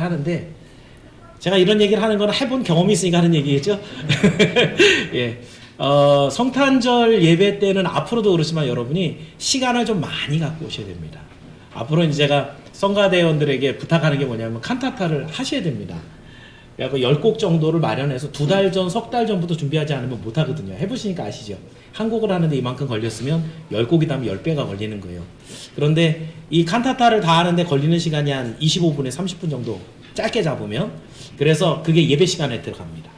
하는데 제가 이런 얘기를 하는 건 해본 경험이 있으니까 하는 얘기겠죠. 예. 성탄절 예배 때는 앞으로도 그렇지만 여러분이 시간을 좀 많이 갖고 오셔야 됩니다. 앞으로 이제 제가 성가대원들에게 부탁하는 게 뭐냐면 칸타타를 하셔야 됩니다. 그래서 10곡 정도를 마련해서 2달 전, 석 달 전부터 준비하지 않으면 못 하거든요. 해보시니까 아시죠? 한 곡을 하는데 이만큼 걸렸으면 10곡이다 하면 10배가 걸리는 거예요. 그런데 이 칸타타를 다 하는데 걸리는 시간이 한 25분에 30분 정도 짧게 잡으면, 그래서 그게 예배 시간에 들어갑니다.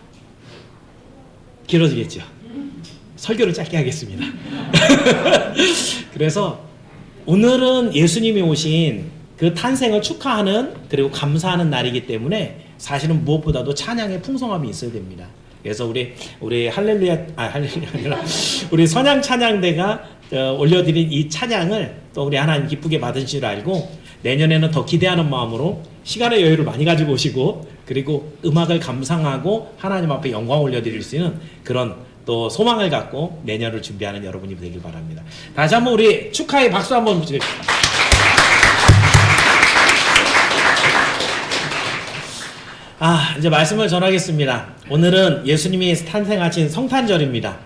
길어지겠죠? 설교를 짧게 하겠습니다. 그래서 오늘은 예수님이 오신 그 탄생을 축하하는, 그리고 감사하는 날이기 때문에 사실은 무엇보다도 찬양의 풍성함이 있어야 됩니다. 그래서 우리 할렐루야 아니라 우리 선양 찬양대가 올려드린 이 찬양을 또 우리 하나님 기쁘게 받으신 줄 알고, 내년에는 더 기대하는 마음으로 시간의 여유를 많이 가지고 오시고, 그리고 음악을 감상하고 하나님 앞에 영광 올려드릴 수 있는 그런 또 소망을 갖고 내년을 준비하는 여러분이 되길 바랍니다. 다시 한번 우리 축하의 박수 한번 주십시오. 이제 말씀을 전하겠습니다. 오늘은 예수님이 탄생하신 성탄절입니다.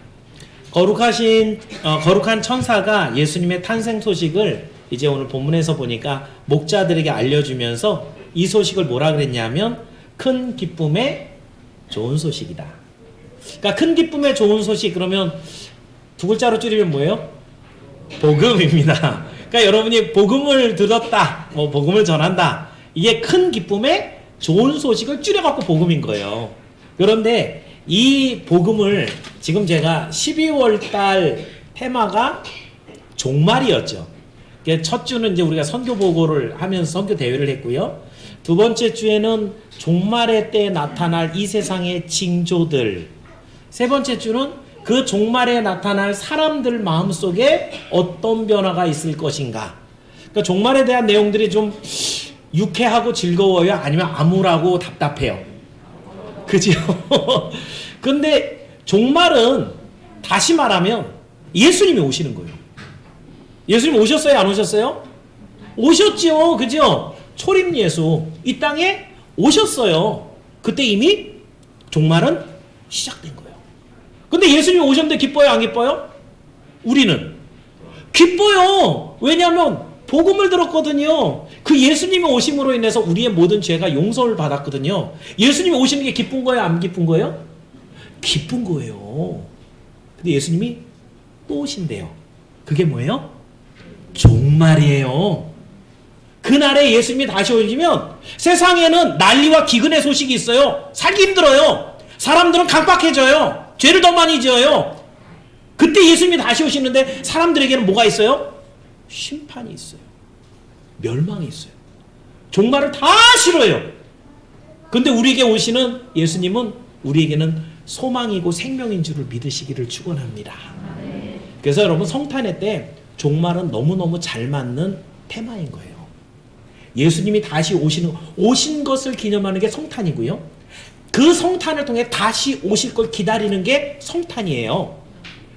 거룩한 천사가 예수님의 탄생 소식을 이제 오늘 본문에서 보니까 목자들에게 알려주면서 이 소식을 뭐라 그랬냐면 큰 기쁨의 좋은 소식이다. 그러니까 큰 기쁨의 좋은 소식, 그러면 두 글자로 줄이면 뭐예요? 복음입니다. 그러니까 여러분이 복음을 들었다, 복음을 전한다, 이게 큰 기쁨의 좋은 소식을 줄여갖고 복음인 거예요. 그런데 이 복음을 지금 제가 12월 달 테마가 종말이었죠. 첫 주는 이제 우리가 선교 보고를 하면서 선교 대회를 했고요. 두 번째 주에는 종말의 때에 나타날 이 세상의 징조들. 세 번째 주는 그 종말에 나타날 사람들 마음속에 어떤 변화가 있을 것인가. 그러니까 종말에 대한 내용들이 좀 유쾌하고 즐거워요? 아니면 암울하고 답답해요? 그죠? 근데 종말은 다시 말하면 예수님이 오시는 거예요. 예수님 오셨어요? 안 오셨어요? 오셨죠. 그죠? 초림 예수 이 땅에 오셨어요. 그때 이미 종말은 시작된 거예요. 근데 예수님이 오셨는데 기뻐요? 안 기뻐요? 우리는 기뻐요. 왜냐하면 복음을 들었거든요. 그 예수님이 오심으로 인해서 우리의 모든 죄가 용서를 받았거든요. 예수님이 오시는 게 기쁜 거예요? 안 기쁜 거예요? 기쁜 거예요. 근데 예수님이 또 오신대요. 그게 뭐예요? 종말이에요. 그날에 예수님이 다시 오시면 세상에는 난리와 기근의 소식이 있어요. 살기 힘들어요. 사람들은 강박해져요. 죄를 더 많이 지어요. 그때 예수님이 다시 오시는데 사람들에게는 뭐가 있어요? 심판이 있어요. 멸망이 있어요. 종말을 다 싫어요. 근데 우리에게 오시는 예수님은 우리에게는 소망이고 생명인 줄을 믿으시기를 축원합니다. 그래서 여러분, 성탄의 때 종말은 너무너무 잘 맞는 테마인 거예요. 예수님이 다시 오신 것을 기념하는 게 성탄이고요. 그 성탄을 통해 다시 오실 걸 기다리는 게 성탄이에요.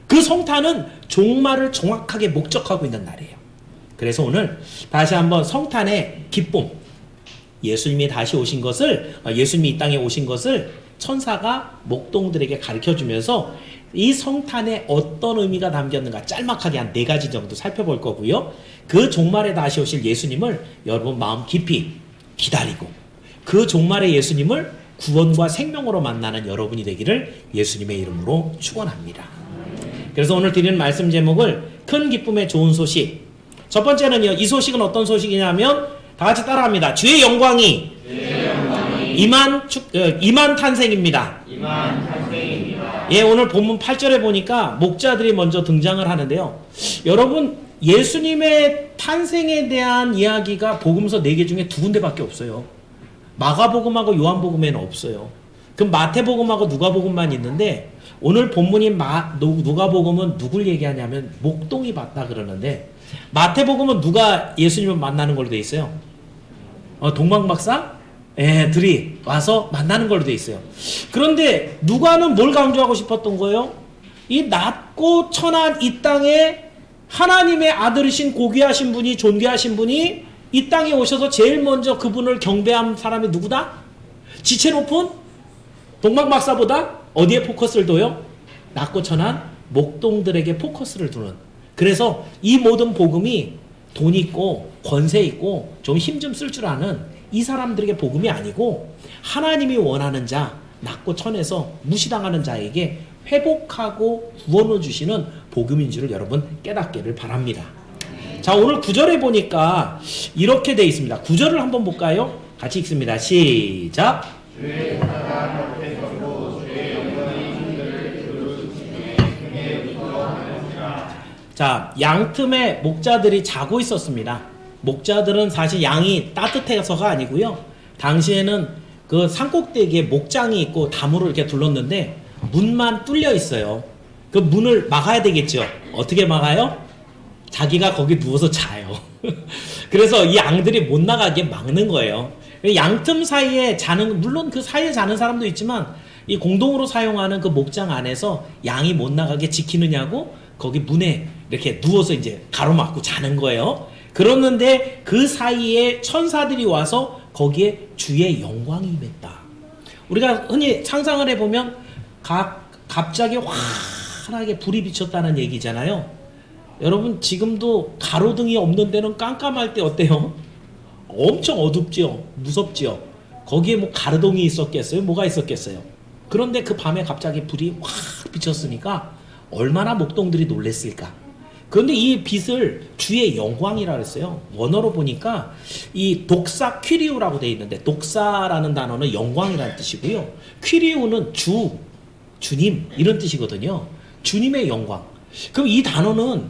그 성탄은 종말을 정확하게 목적하고 있는 날이에요. 그래서 오늘 다시 한번 성탄의 기쁨, 예수님이 다시 오신 것을, 예수님이 이 땅에 오신 것을 천사가 목동들에게 가르쳐주면서 이 성탄에 어떤 의미가 담겼는가 짤막하게 한 4가지 정도 살펴볼 거고요. 그 종말에 다시 오실 예수님을 여러분 마음 깊이 기다리고, 그 종말의 예수님을 구원과 생명으로 만나는 여러분이 되기를 예수님의 이름으로 축원합니다. 그래서 오늘 드리는 말씀 제목을 큰 기쁨의 좋은 소식. 첫 번째는요, 이 소식은 어떤 소식이냐면 다 같이 따라합니다. 주의 영광이 임한 탄생입니다. 예, 오늘 본문 8절에 보니까 목자들이 먼저 등장을 하는데요. 여러분, 예수님의 탄생에 대한 이야기가 복음서 4개 중에 2군데밖에 없어요. 마가복음하고 요한복음에는 없어요. 그럼 마태복음하고 누가복음만 있는데, 오늘 본문인 누가복음은 누굴 얘기하냐면 목동이 봤다 그러는데, 마태복음은 누가 예수님을 만나는 걸로 돼 있어요? 동방박사? 들이 와서 만나는 걸로 돼 있어요. 그런데 누가는 뭘 강조하고 싶었던 거예요? 이 낮고 천한 이 땅에 하나님의 아들이신 고귀하신 분이, 존귀하신 분이 이 땅에 오셔서 제일 먼저 그분을 경배한 사람이 누구다? 지체 높은 동방박사보다 어디에 포커스를 둬요? 낮고 천한 목동들에게 포커스를 두는. 그래서 이 모든 복음이 돈 있고 권세 있고 좀 힘 좀 쓸 줄 아는 이 사람들에게 복음이 아니고 하나님이 원하는 자, 낮고 천에서 무시당하는 자에게 회복하고 구원을 주시는 복음인 줄을 여러분 깨닫기를 바랍니다. 자, 오늘 9절에 보니까 이렇게 되어 있습니다. 9절을 한번 볼까요? 같이 읽습니다. 시작. 자, 양틈에 목자들이 자고 있었습니다. 목자들은 사실 양이 따뜻해서가 아니고요. 당시에는 그 산꼭대기에 목장이 있고 다무를 이렇게 둘렀는데 문만 뚫려 있어요. 그 문을 막아야 되겠죠. 어떻게 막아요? 자기가 거기 누워서 자요. 그래서 이 양들이 못 나가게 막는 거예요. 양틈 사이에 자는, 물론 그 사이에 자는 사람도 있지만 이 공동으로 사용하는 그 목장 안에서 양이 못 나가게 지키느냐고 거기 문에 이렇게 누워서 이제 가로막고 자는 거예요. 그러는데 그 사이에 천사들이 와서 거기에 주의 영광이 임했다. 우리가 흔히 상상을 해보면 갑자기 환하게 불이 비쳤다는 얘기잖아요. 여러분 지금도 가로등이 없는 데는 깜깜할 때 어때요? 엄청 어둡죠? 무섭죠? 거기에 뭐 가로등이 있었겠어요? 뭐가 있었겠어요? 그런데 그 밤에 갑자기 불이 확 비쳤으니까 얼마나 목동들이 놀랬을까? 그런데 이 빛을 주의 영광이라 그랬어요. 원어로 보니까 이 독사 퀴리우라고 되어 있는데 독사라는 단어는 영광이라는 뜻이고요. 퀴리우는 주님 이런 뜻이거든요. 주님의 영광. 그럼 이 단어는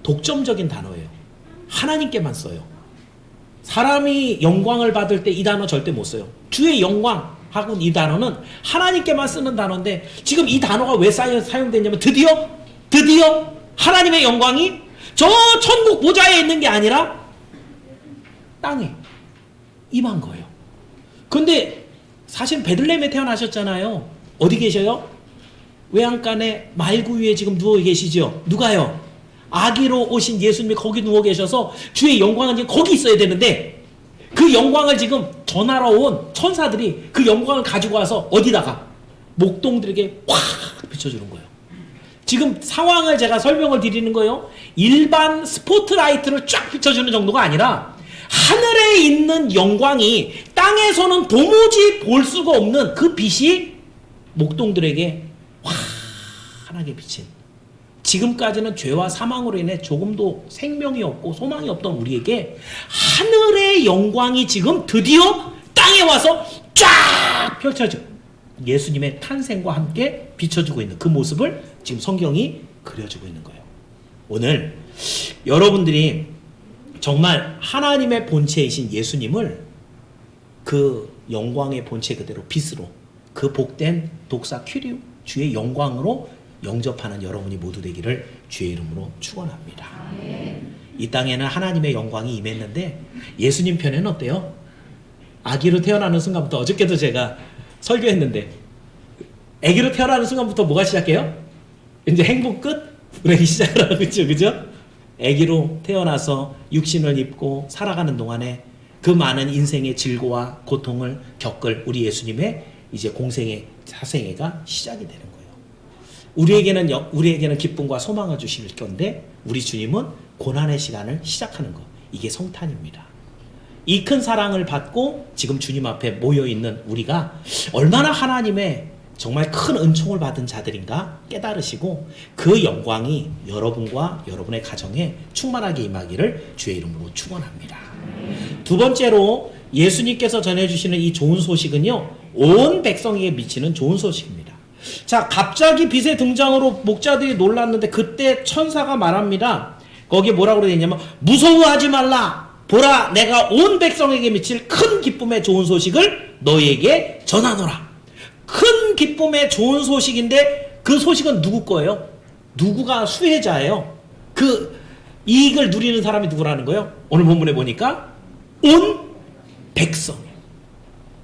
독점적인 단어예요. 하나님께만 써요. 사람이 영광을 받을 때 이 단어 절대 못 써요. 주의 영광 하고 이 단어는 하나님께만 쓰는 단어인데 지금 이 단어가 왜 사용됐냐면 드디어 하나님의 영광이 저 천국 보좌에 있는 게 아니라 땅에 임한 거예요. 근데 사실 베들레헴에 태어나셨잖아요. 어디 계셔요? 외양간에 말구 위에 지금 누워 계시죠? 누가요? 아기로 오신 예수님이 거기 누워 계셔서 주의 영광은 지금 거기 있어야 되는데 그 영광을 지금 전하러 온 천사들이 그 영광을 가지고 와서 어디다가 목동들에게 확 비춰주는 거예요. 지금 상황을 제가 설명을 드리는 거예요. 일반 스포트라이트를 쫙 비춰주는 정도가 아니라 하늘에 있는 영광이 땅에서는 도무지 볼 수가 없는 그 빛이 목동들에게 환하게 비친, 지금까지는 죄와 사망으로 인해 조금도 생명이 없고 소망이 없던 우리에게 하늘의 영광이 지금 드디어 땅에 와서 쫙 펼쳐져 예수님의 탄생과 함께 비춰주고 있는 그 모습을 지금 성경이 그려주고 있는 거예요. 오늘 여러분들이 정말 하나님의 본체이신 예수님을 그 영광의 본체 그대로 빛으로 그 복된 독사 퀴리우 주의 영광으로 영접하는 여러분이 모두 되기를 주의 이름으로 축원합니다. 이 땅에는 하나님의 영광이 임했는데 예수님 편에는 어때요? 아기로 태어나는 순간부터, 어저께도 제가 설교했는데 아기로 태어나는 순간부터 뭐가 시작해요? 이제 행복 끝? 그러기 시작을 하고 있죠. 그죠? 아기로 태어나서 육신을 입고 살아가는 동안에 그 많은 인생의 질고와 고통을 겪을 우리 예수님의 이제 공생의 사생애가 시작이 되는 거예요. 우리에게는 기쁨과 소망을 주실 건데 우리 주님은 고난의 시간을 시작하는 것. 이게 성탄입니다. 이 큰 사랑을 받고 지금 주님 앞에 모여있는 우리가 얼마나 하나님의 정말 큰 은총을 받은 자들인가 깨달으시고 그 영광이 여러분과 여러분의 가정에 충만하게 임하기를 주의 이름으로 축원합니다. 두 번째로 예수님께서 전해주시는 이 좋은 소식은요, 온 백성에게 미치는 좋은 소식입니다. 자, 갑자기 빛의 등장으로 목자들이 놀랐는데 그때 천사가 말합니다. 거기에 뭐라고 그러냐 면 무서워하지 말라. 보라, 내가 온 백성에게 미칠 큰 기쁨의 좋은 소식을 너희에게 전하노라. 큰 기쁨의 좋은 소식인데 그 소식은 누구 거예요? 누구가 수혜자예요? 그 이익을 누리는 사람이 누구라는 거예요? 오늘 본문에 보니까 온 백성이에요.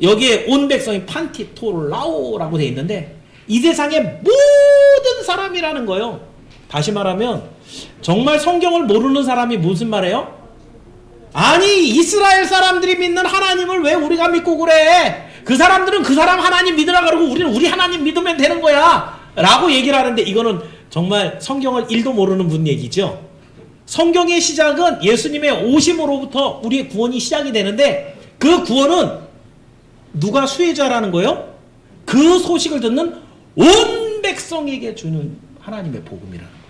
여기에 온 백성이 판티토라오라고 되어 있는데 이 세상의 모든 사람이라는 거예요. 다시 말하면 정말 성경을 모르는 사람이 무슨 말이에요? 아니 이스라엘 사람들이 믿는 하나님을 왜 우리가 믿고 그래? 그 사람들은 그 사람 하나님 믿으라 그러고 우리는 우리 하나님 믿으면 되는 거야 라고 얘기를 하는데, 이거는 정말 성경을 1도 모르는 분 얘기죠. 성경의 시작은 예수님의 오심으로부터 우리의 구원이 시작이 되는데, 그 구원은 누가 수혜자라는 거예요? 그 소식을 듣는 온 백성에게 주는 하나님의 복음이라는 거예요.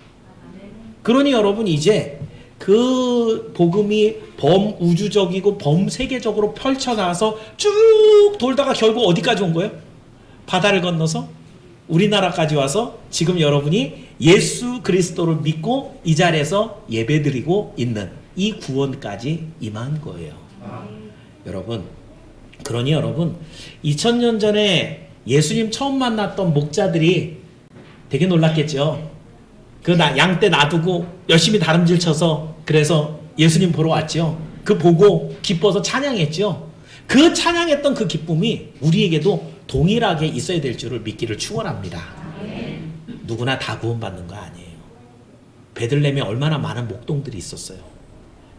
그러니 여러분, 이제 그 복음이 범우주적이고 범세계적으로 펼쳐나가서 쭉 돌다가 결국 어디까지 온 거예요? 바다를 건너서 우리나라까지 와서 지금 여러분이 예수 그리스도를 믿고 이 자리에서 예배드리고 있는 이 구원까지 임한 거예요. 여러분, 그러니 여러분, 2000년 전에 예수님 처음 만났던 목자들이 되게 놀랐겠죠. 그 양떼 놔두고 열심히 다름질 쳐서 그래서 예수님 보러 왔죠. 그 보고 기뻐서 찬양했죠. 그 찬양했던 그 기쁨이 우리에게도 동일하게 있어야 될 줄을 믿기를 축원합니다. 누구나 다 구원받는 거 아니에요. 베들레헴에 얼마나 많은 목동들이 있었어요.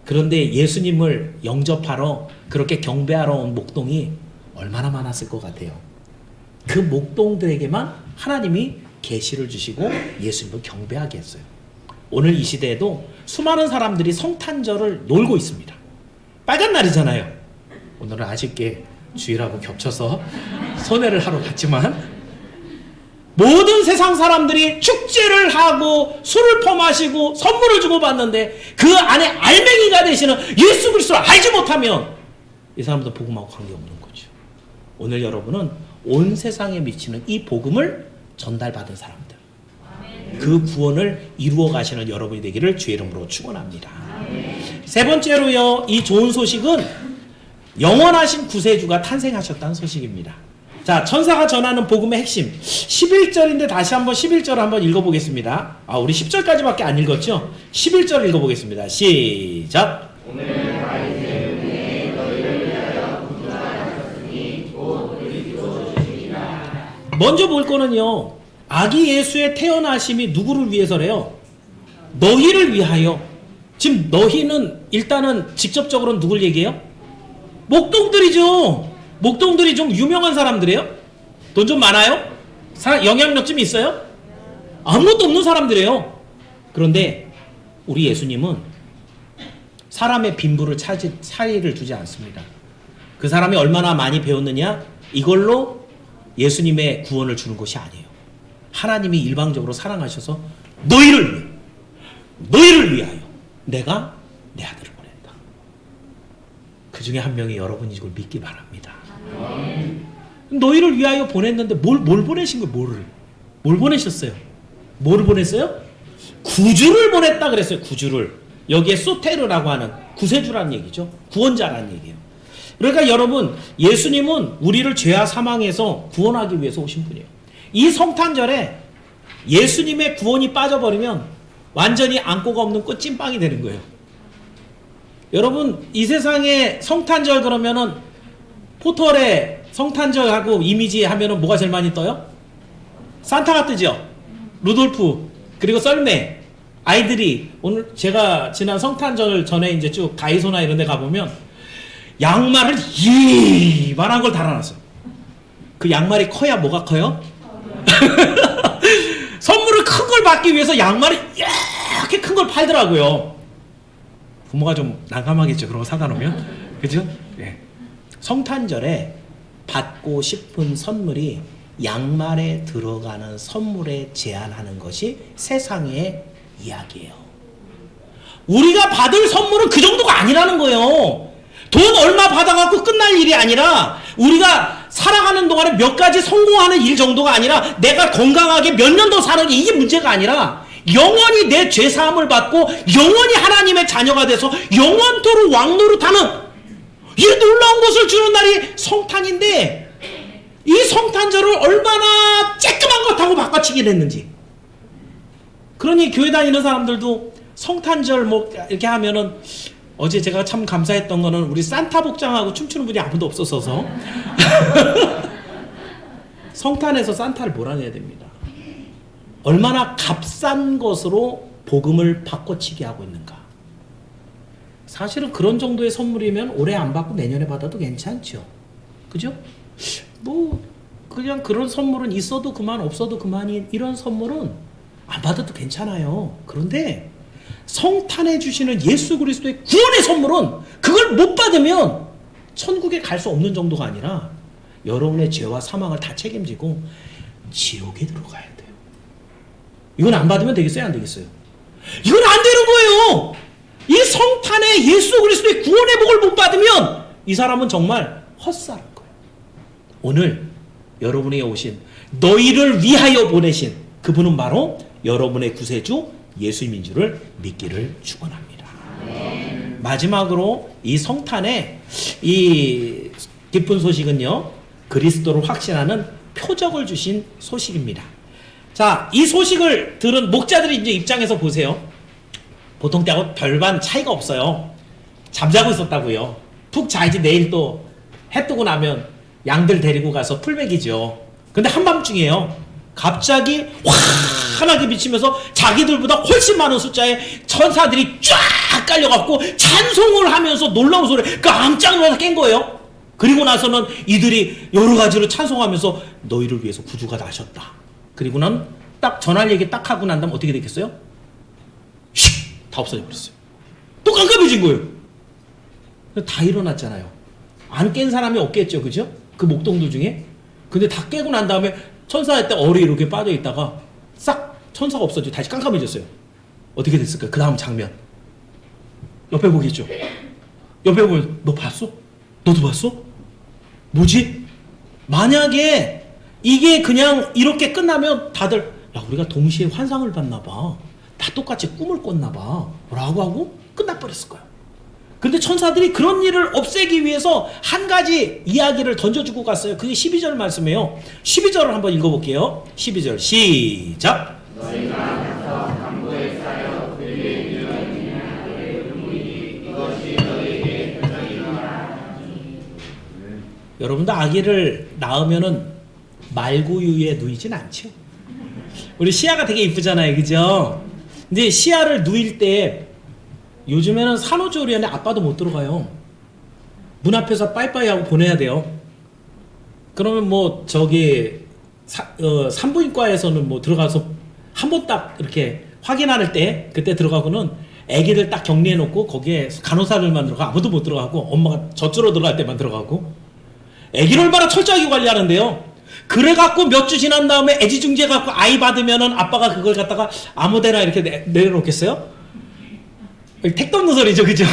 그런데 예수님을 영접하러 그렇게 경배하러 온 목동이 얼마나 많았을 것 같아요. 그 목동들에게만 하나님이 계시를 주시고 예수님을 경배하게 했어요. 오늘 이 시대에도 수많은 사람들이 성탄절을 놀고 있습니다. 빨간 날이잖아요. 오늘은 아쉽게 주일하고 겹쳐서 선회를 하러 갔지만, 모든 세상 사람들이 축제를 하고 술을 퍼마시고 선물을 주고받는데 그 안에 알맹이가 되시는 예수 그리스도를 알지 못하면 이 사람도 복음하고 관계없는 거죠. 오늘 여러분은 온 세상에 미치는 이 복음을 전달받은 사람들, 그 구원을 이루어 가시는 여러분이 되기를 주의 이름으로 축원합니다. 세 번째로요, 이 좋은 소식은 영원하신 구세주가 탄생하셨다는 소식입니다. 자, 천사가 전하는 복음의 핵심 11절인데 다시 한번 11절 한번 읽어보겠습니다. 우리 10절까지밖에 안 읽었죠? 11절 읽어보겠습니다. 시작. 오늘 다윗의 너희를 위하여 구주하셨으니 곧 그리스도 주시리라. 먼저 볼 거는요, 아기 예수의 태어나심이 누구를 위해서래요? 너희를 위하여. 지금 너희는 일단은 직접적으로 누굴 얘기해요? 목동들이죠. 목동들이 좀 유명한 사람들이에요? 돈 좀 많아요? 영향력 좀 있어요? 아무것도 없는 사람들이에요. 그런데 우리 예수님은 사람의 빈부를 차이를 두지 않습니다. 그 사람이 얼마나 많이 배웠느냐, 이걸로 예수님의 구원을 주는 것이 아니에요. 하나님이 일방적으로 사랑하셔서 너희를 위하여 내가 내 아들을 보냈다. 그 중에 한 명이 여러분이 이걸 믿기 바랍니다. 너희를 위하여 보냈는데 뭘 보내신 거예요? 뭘 보내셨어요? 뭐를 보냈어요? 구주를 보냈다 그랬어요. 구주를. 여기에 소테르라고 하는 구세주라는 얘기죠. 구원자라는 얘기예요. 그러니까 여러분, 예수님은 우리를 죄와 사망에서 구원하기 위해서 오신 분이에요. 이 성탄절에 예수님의 구원이 빠져버리면 완전히 안고가 없는 꽃찐빵이 되는 거예요. 여러분, 이 세상에 성탄절 그러면은 포털에 성탄절하고 이미지 하면은 뭐가 제일 많이 떠요? 산타가 뜨죠. 루돌프, 그리고 썰매. 아이들이 오늘 제가 지난 성탄절 전에 이제 쭉 다이소나 이런 데 가보면 양말을 이만한 걸 달아놨어요. 그 양말이 커야 뭐가 커요? 선물을 큰 걸 받기 위해서 양말을 이렇게 큰 걸 팔더라고요. 부모가 좀 난감하겠죠. 그런 거 사다 놓으면. 그죠? 네. 성탄절에 받고 싶은 선물이 양말에 들어가는 선물에 제한하는 것이 세상의 이야기예요. 우리가 받을 선물은 그 정도가 아니라는 거예요. 돈 얼마 받아갖고 끝날 일이 아니라, 우리가 살아가는 동안에 몇 가지 성공하는 일 정도가 아니라, 내가 건강하게 몇 년 더 사는 게 이게 문제가 아니라, 영원히 내 죄사함을 받고 영원히 하나님의 자녀가 돼서 영원토록 왕노릇하는 이 놀라운 것을 주는 날이 성탄인데, 이 성탄절을 얼마나 쬐끄만 것하고 바꿔치기를 했는지. 그러니 교회 다니는 사람들도 성탄절 뭐 이렇게 하면은, 어제 제가 참 감사했던 거는 우리 산타 복장하고 춤추는 분이 아무도 없었어서 성탄에서 산타를 몰아내야 됩니다. 얼마나 값싼 것으로 복음을 바꿔치기 하고 있는가. 사실은 그런 정도의 선물이면 올해 안 받고 내년에 받아도 괜찮죠. 그죠? 뭐 그냥 그런 선물은 있어도 그만 없어도 그만인 이런 선물은 안 받아도 괜찮아요. 그런데 성탄해 주시는 예수 그리스도의 구원의 선물은 그걸 못 받으면 천국에 갈 수 없는 정도가 아니라 여러분의 죄와 사망을 다 책임지고 지옥에 들어가야 돼요. 이건 안 받으면 되겠어요? 안 되겠어요? 이건 안 되는 거예요. 이 성탄의 예수 그리스도의 구원의 복을 못 받으면 이 사람은 정말 헛살은 거예요. 오늘 여러분에게 오신 너희를 위하여 보내신 그분은 바로 여러분의 구세주 예수님인 줄을 믿기를 축원합니다. 마지막으로 이 성탄의 이 기쁜 소식은요, 그리스도를 확신하는 표적을 주신 소식입니다. 자, 이 소식을 들은 목자들이 이제 입장에서 보세요. 보통 때하고 별반 차이가 없어요. 잠자고 있었다고요. 푹 자야지 내일 또 해 뜨고 나면 양들 데리고 가서 풀 먹이죠. 근데 한밤중이에요. 갑자기 환하게 비치면서 자기들보다 훨씬 많은 숫자의 천사들이 쫙 깔려갖고 찬송을 하면서 놀라운 소리 깜짝 놀라서 깬 거예요. 그리고 나서는 이들이 여러 가지로 찬송하면서 너희를 위해서 구주가 나셨다. 그리고는 딱 전할 얘기 딱 하고 난 다음 어떻게 됐겠어요? 슉! 다 없어져 버렸어요. 또 깜깜해진 거예요. 다 일어났잖아요. 안 깬 사람이 없겠죠, 그죠? 그 목동들 중에. 근데 다 깨고 난 다음에 천사의 때 얼이 이렇게 빠져 있다가 싹 천사가 없어지고 다시 깜깜해졌어요. 어떻게 됐을까요? 그 다음 장면. 옆에 보겠죠? 옆에 보면 너 봤어? 너도 봤어? 뭐지? 만약에 이게 그냥 이렇게 끝나면 다들 야, 우리가 동시에 환상을 봤나 봐. 다 똑같이 꿈을 꿨나 봐. 라고 하고 끝나버렸을 거예요. 근데 천사들이 그런 일을 없애기 위해서 한 가지 이야기를 던져주고 갔어요. 그게 12절 말씀이에요. 12절을 한번 읽어볼게요. 12절 시작. 여러분도 아기를 낳으면은 말구유에 누이진 않죠. 우리 시아가 되게 이쁘잖아요, 그죠? 근데 시아를 누일 때 요즘에는 산후조리원에 아빠도 못 들어가요. 문 앞에서 빠이빠이 하고 보내야 돼요. 그러면 뭐 저기 산부인과에서는 뭐 들어가서 한 번 딱 이렇게 확인할 때 그때 들어가고는 아기들 딱 격리해 놓고 거기에 간호사들만 들어가 아무도 못 들어가고 엄마가 젖주러 들어갈 때만 들어가고 아기를 얼마나 철저하게 관리하는데요. 그래갖고 몇 주 지난 다음에 애지중지 해갖고 아이 받으면은 아빠가 그걸 갖다가 아무데나 이렇게 내려놓겠어요? 택도 없는 소리죠, 그죠?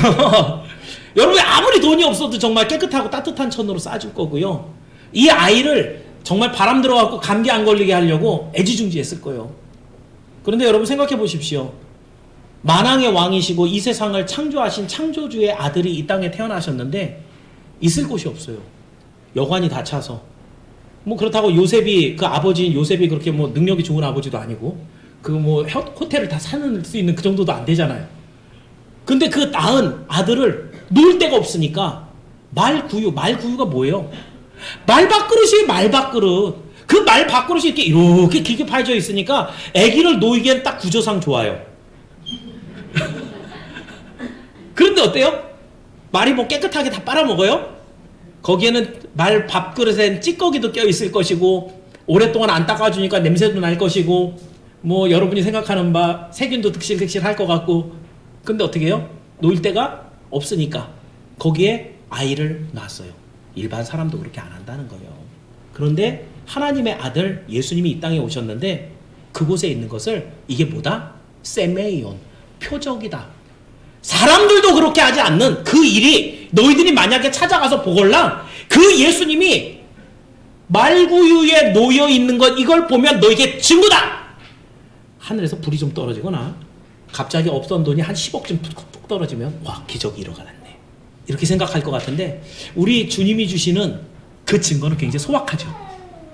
여러분 아무리 돈이 없어도 정말 깨끗하고 따뜻한 천으로 싸줄 거고요. 이 아이를 정말 바람 들어갖고 감기 안 걸리게 하려고 애지중지했을 거예요. 그런데 여러분 생각해 보십시오. 만왕의 왕이시고 이 세상을 창조하신 창조주의 아들이 이 땅에 태어나셨는데 있을 곳이 없어요. 여관이 다 차서. 뭐 그렇다고 요셉이 그 아버지인 요셉이 그렇게 뭐 능력이 좋은 아버지도 아니고 그 뭐 호텔을 다 사는 수 있는 그 정도도 안 되잖아요. 근데 그 낳은 아들을 놓을 데가 없으니까 말구유가 뭐예요? 말밥그릇이에요, 말밥그릇. 그 말밥그릇이 이렇게 길게 파여져 있으니까 아기를 놓이기엔 딱 구조상 좋아요. 그런데 어때요? 말이 뭐 깨끗하게 다 빨아먹어요? 거기에는 말 밥그릇엔 찌꺼기도 껴있을 것이고 오랫동안 안 닦아주니까 냄새도 날 것이고 뭐 여러분이 생각하는 바 세균도 득실득실 할 것 같고 근데 어떻게 해요? 놓일 데가 없으니까 거기에 아이를 낳았어요. 일반 사람도 그렇게 안 한다는 거예요. 그런데 하나님의 아들 예수님이 이 땅에 오셨는데 그곳에 있는 것을 이게 뭐다? 세메이온, 표적이다. 사람들도 그렇게 하지 않는 그 일이 너희들이 만약에 찾아가서 보걸랑 그 예수님이 말구유에 놓여 있는 것 이걸 보면 너에게 증거다. 하늘에서 불이 좀 떨어지거나 갑자기 없던 돈이 한 10억쯤 뚝뚝 떨어지면 와 기적이 일어나네 이렇게 생각할 것 같은데 우리 주님이 주시는 그 증거는 굉장히 소박하죠.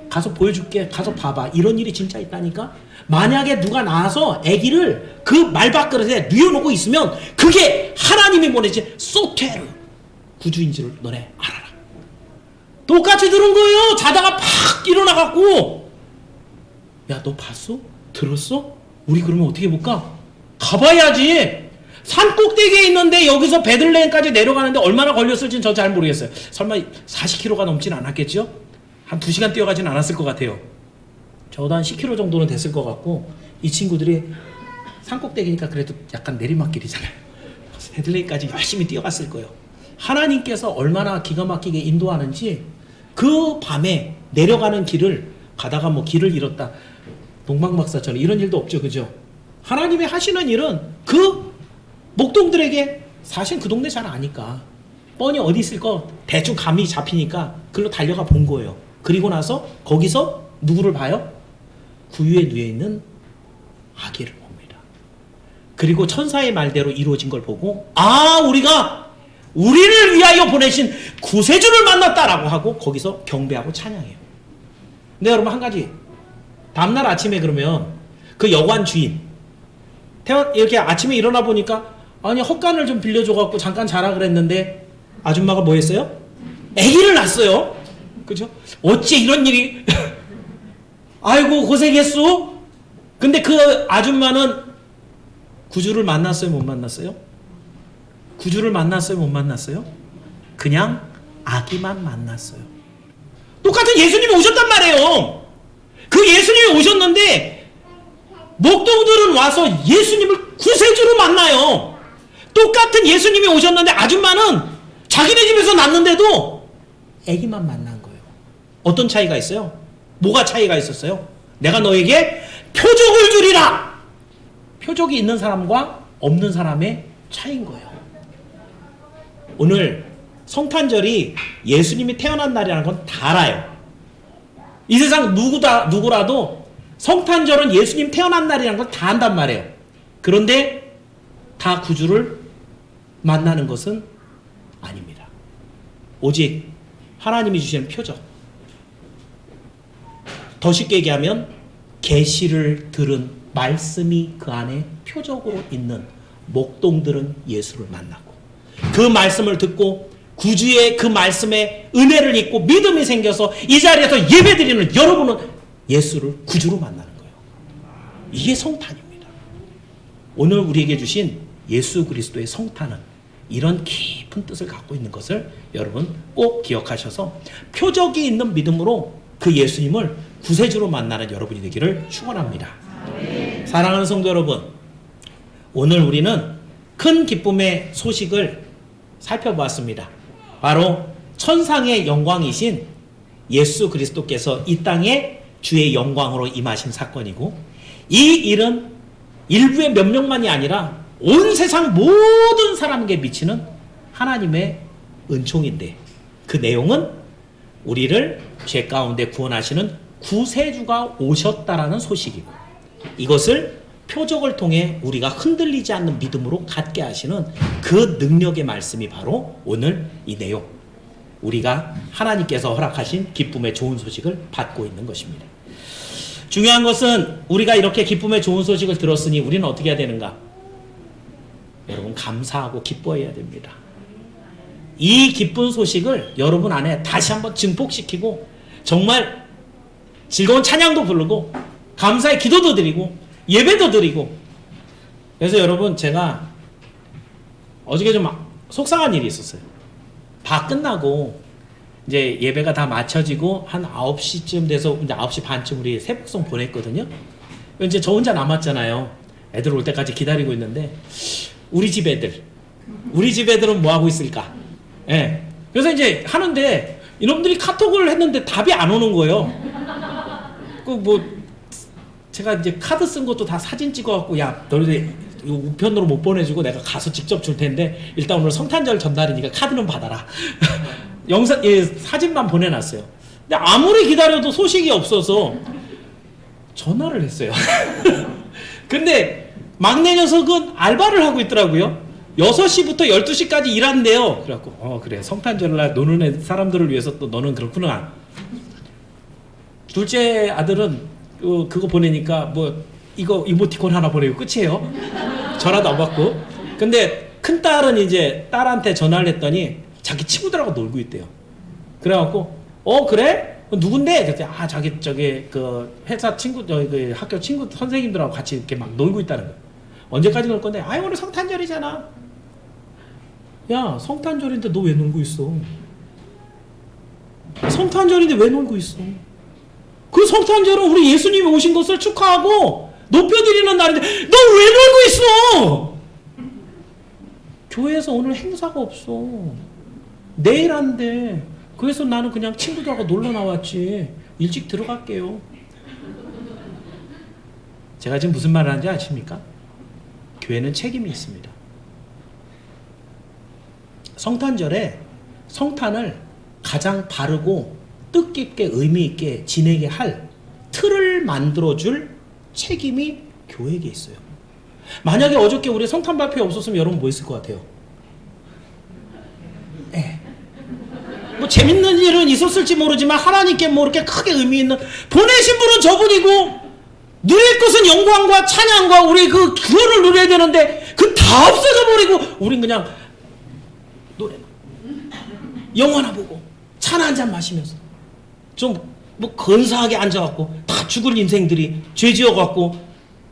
가서 보여줄게, 가서 봐봐, 이런 일이 진짜 있다니까. 만약에 누가 나와서 아기를 그 말밥그릇에 뉘어놓고 있으면 그게 하나님이 보내신 소테르 구주인 줄 너네 알아라. 똑같이 들은 거예요. 자다가 팍 일어나갖고 야 너 봤어? 들었어? 우리 그러면 어떻게 해볼까? 가봐야지. 산 꼭대기에 있는데 여기서 베들레헴까지 내려가는데 얼마나 걸렸을지는 저 잘 모르겠어요. 설마 40km가 넘진 않았겠죠? 한 2시간 뛰어가진 않았을 것 같아요. 저도 한 10km 정도는 됐을 것 같고, 이 친구들이 산 꼭대기니까 그래도 약간 내리막길이잖아요. 베들레헴까지 열심히 뛰어갔을 거예요. 하나님께서 얼마나 기가 막히게 인도하는지, 그 밤에 내려가는 길을 가다가 뭐 길을 잃었다, 동방박사처럼 이런 일도 없죠. 그죠? 하나님이 하시는 일은 그 목동들에게, 사실 그 동네 잘 아니까 뻔히 어디 있을 거 대충 감이 잡히니까 글로 달려가 본 거예요. 그리고 나서 거기서 누구를 봐요? 구유에 누워있는 아기를 봅니다. 그리고 천사의 말대로 이루어진 걸 보고, 아, 우리가 우리를 위하여 보내신 구세주를 만났다라고 하고 거기서 경배하고 찬양해요. 근데 여러분, 한 가지, 다음날 아침에 그러면 그 여관 주인 이렇게 아침에 일어나 보니까, 아니 헛간을 좀 빌려줘갖고 잠깐 자라 그랬는데 아줌마가 뭐 했어요? 아기를 낳았어요. 그죠? 어째 이런 일이 아이고 고생했소. 근데 그 아줌마는 구주를 만났어요, 못 만났어요? 구주를 만났어요, 못 만났어요? 그냥 아기만 만났어요. 똑같은 예수님이 오셨단 말이에요. 그 예수님이 오셨는데 목동들은 와서 예수님을 구세주로 만나요. 똑같은 예수님이 오셨는데 아줌마는 자기네 집에서 낳는데도 아기만 만난 거예요. 어떤 차이가 있어요? 뭐가 차이가 있었어요? 내가 너에게 표적을 주리라. 표적이 있는 사람과 없는 사람의 차이인 거예요. 오늘 성탄절이 예수님이 태어난 날이라는 건 다 알아요. 이 세상 누구라도 성탄절은 예수님 태어난 날이라는 걸 다 안단 말이에요. 그런데 다 구주를 만나는 것은 아닙니다. 오직 하나님이 주시는 표적. 더 쉽게 얘기하면 계시를 들은 말씀이 그 안에 표적으로 있는 목동들은 예수를 만나고, 그 말씀을 듣고 구주의 그 말씀에 은혜를 입고 믿음이 생겨서 이 자리에서 예배드리는 여러분은 예수를 구주로 만나는 거예요. 이게 성탄입니다. 오늘 우리에게 주신 예수 그리스도의 성탄은 이런 깊은 뜻을 갖고 있는 것을 여러분 꼭 기억하셔서 표적이 있는 믿음으로 그 예수님을 구세주로 만나는 여러분이 되기를 축원합니다. 사랑하는 성도 여러분, 오늘 우리는 큰 기쁨의 소식을 살펴보았습니다. 바로 천상의 영광이신 예수 그리스도께서 이 땅에 주의 영광으로 임하신 사건이고, 이 일은 일부의 몇 명만이 아니라 온 세상 모든 사람에게 미치는 하나님의 은총인데, 그 내용은 우리를 죄 가운데 구원하시는 구세주가 오셨다라는 소식이고, 이것을 표적을 통해 우리가 흔들리지 않는 믿음으로 갖게 하시는 그 능력의 말씀이 바로 오늘 이 내용, 우리가 하나님께서 허락하신 기쁨의 좋은 소식을 받고 있는 것입니다. 중요한 것은 우리가 이렇게 기쁨의 좋은 소식을 들었으니 우리는 어떻게 해야 되는가? 여러분, 감사하고 기뻐해야 됩니다. 이 기쁜 소식을 여러분 안에 다시 한번 증폭시키고 정말 즐거운 찬양도 부르고 감사의 기도도 드리고 예배도 드리고. 그래서 여러분, 제가 어저께 좀 속상한 일이 있었어요. 다 끝나고 이제 예배가 다 마쳐지고 한 9시쯤 돼서 이제 9시 반쯤 우리 새벽송 보냈거든요. 이제 저 혼자 남았잖아요. 애들 올 때까지 기다리고 있는데 우리 집 애들은 뭐 하고 있을까? 예. 그래서 이제 하는데 이놈들이 카톡을 했는데 답이 안 오는 거예요. 그 뭐 제가 이제 카드 쓴 것도 다 사진 찍어갖고, 야, 너희들 우편으로 못 보내주고 내가 가서 직접 줄 텐데 일단 오늘 성탄절 전날이니까 카드는 받아라. 사진만 보내놨어요. 근데 아무리 기다려도 소식이 없어서 전화를 했어요. 근데 막내 녀석은 알바를 하고 있더라고요. 6시부터 12시까지 일한대요. 그래갖고 그래, 성탄절날 노는 사람들을 위해서 또 너는 그렇구나. 둘째 아들은 그거 보내니까 뭐 이거 이모티콘 하나 보내고 끝이에요. 전화도 안 받고. 근데 큰 딸은 이제 딸한테 전화를 했더니 자기 친구들하고 놀고 있대요. 그래갖고 그래? 누군데? 그랬더니 저기 그 회사 친구, 그 학교 친구 선생님들하고 같이 이렇게 막 놀고 있다는 거예요. 언제까지 놀 건데? 아이, 오늘 성탄절이잖아. 야, 성탄절인데 너 왜 놀고 있어? 성탄절인데 왜 놀고 있어? 그 성탄절은 우리 예수님이 오신 것을 축하하고 높여드리는 날인데 너 왜 놀고 있어? 교회에서 오늘 행사가 없어. 내일 한대. 그래서 나는 그냥 친구들하고 놀러 나왔지. 일찍 들어갈게요. 제가 지금 무슨 말을 하는지 아십니까? 교회는 책임이 있습니다. 성탄절에 성탄을 가장 바르고 뜻깊게 의미있게 지내게 할 틀을 만들어줄 책임이 교회에게 있어요. 만약에 어저께 우리 성탄 발표에 없었으면 여러분 뭐 했을 것 같아요? 뭐 재밌는 일은 있었을지 모르지만 하나님께 뭐 이렇게 크게 의미 있는 보내신 분은 저분이고 누릴 것은 영광과 찬양과 우리 그 구원을 누려야 되는데 그 다 없어져 버리고 우린 그냥 노래 영화 하나 보고 차나 한잔 마시면서 좀 뭐 근사하게 앉아갖고 다 죽을 인생들이 죄 지어갖고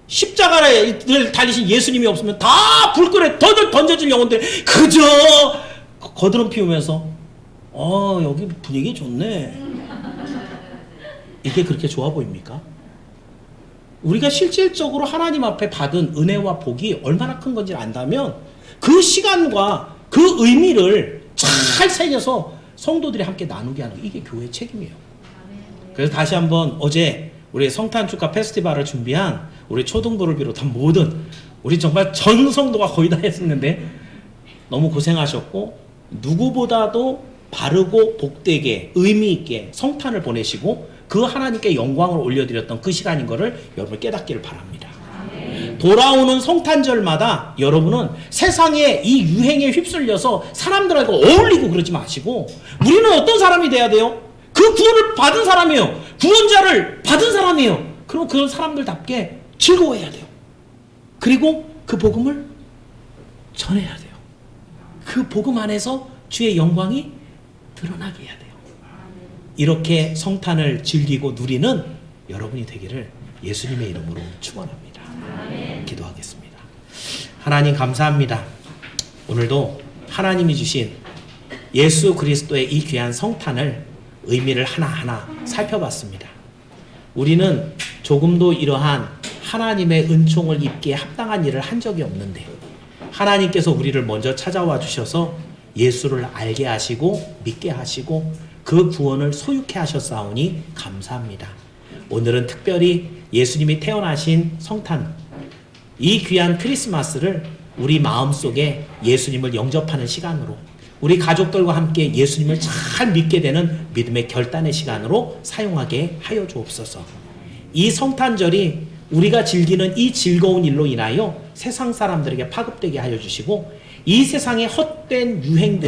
십자가를 달리신 예수님이 없으면 다 불끈에 던져질 영혼들 그저 거드름 피우면서 여기 분위기 좋네. 이게 그렇게 좋아 보입니까? 우리가 실질적으로 하나님 앞에 받은 은혜와 복이 얼마나 큰 건지 안다면 그 시간과 그 의미를 잘 새겨서 성도들이 함께 나누게 하는 이게 교회의 책임이에요. 그래서 다시 한번 어제 우리 성탄 축하 페스티벌을 준비한 우리 초등부를 비롯한 모든 우리 정말 전 성도가 거의 다 했었는데 너무 고생하셨고 누구보다도 바르고 복되게 의미있게 성탄을 보내시고 그 하나님께 영광을 올려드렸던 그 시간인 것을 여러분 깨닫기를 바랍니다. 돌아오는 성탄절마다 여러분은 세상의 이 유행에 휩쓸려서 사람들하고 어울리고 그러지 마시고 우리는 어떤 사람이 돼야 돼요? 그 구원을 받은 사람이에요. 구원자를 받은 사람이에요. 그럼 그 사람들답게 즐거워해야 돼요. 그리고 그 복음을 전해야 돼요. 그 복음 안에서 주의 영광이 드러나게 해야 돼요. 이렇게 성탄을 즐기고 누리는 여러분이 되기를 예수님의 이름으로 축원합니다. 기도하겠습니다. 하나님 감사합니다. 오늘도 하나님이 주신 예수 그리스도의 이 귀한 성탄을 의미를 하나하나 살펴봤습니다. 우리는 조금도 이러한 하나님의 은총을 입기에 합당한 일을 한 적이 없는데 하나님께서 우리를 먼저 찾아와 주셔서 예수를 알게 하시고 믿게 하시고 그 구원을 소유케 하셨사오니 감사합니다. 오늘은 특별히 예수님이 태어나신 성탄, 이 귀한 크리스마스를 우리 마음속에 예수님을 영접하는 시간으로 우리 가족들과 함께 예수님을 잘 믿게 되는 믿음의 결단의 시간으로 사용하게 하여 주옵소서. 이 성탄절이 우리가 즐기는 이 즐거운 일로 인하여 세상 사람들에게 파급되게 하여 주시고 이 세상의 헛된 유행들